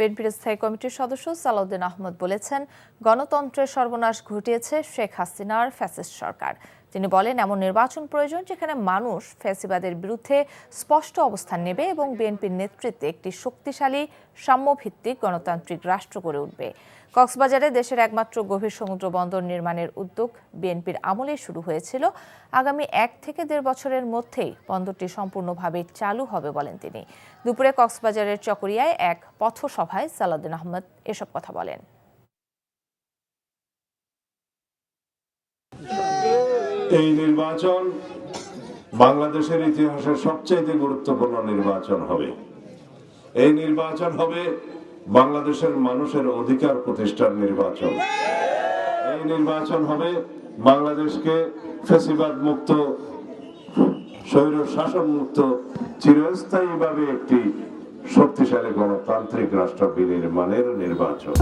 বিএনপির স্থায়ী কমিটির সদস্য সালাউদ্দিন আহমদ বলেছেন, গণতন্ত্রের সর্বনাশ ঘটিয়েছে শেখ হাসিনার ফ্যাসিস্ট সরকার। তিনি বলেন, এমন নির্বাচন প্রয়োজন যেখানে মানুষ ফ্যাসিবাদের বিরুদ্ধে স্পষ্ট অবস্থান নেবে এবং বিএনপির নেতৃত্বে একটি শক্তিশালী সাম্যভিত্তিক গণতান্ত্রিক রাষ্ট্র গড়ে উঠবে। কক্সবাজারে দেশের একমাত্র গভীর সমুদ্র বন্দর নির্মাণের উদ্যোগ বিএনপির আমলে শুরু হয়েছিল। আগামী 1 থেকে 1.5 বছরের মধ্যেই বন্দরটি সম্পূর্ণভাবে চালু হবে বলেন তিনি। দুপুরে কক্সবাজারের চকরিয়ায় এক পথসভায় সালাউদ্দিন আহমদ এসব কথা বলেন। এই নির্বাচন বাংলাদেশের ইতিহাসের সবচেয়ে গুরুত্বপূর্ণ নির্বাচন হবে। এই নির্বাচন হবে বাংলাদেশের মানুষের অধিকার প্রতিষ্ঠার নির্বাচন। এই নির্বাচন হবে বাংলাদেশকে ফ্যাসিবাদ মুক্ত, স্বৈর শাসন মুক্ত, চিরস্থায়ীভাবে একটি শক্তিশালী গণতান্ত্রিক রাষ্ট্র বিনির্মাণের নির্বাচন।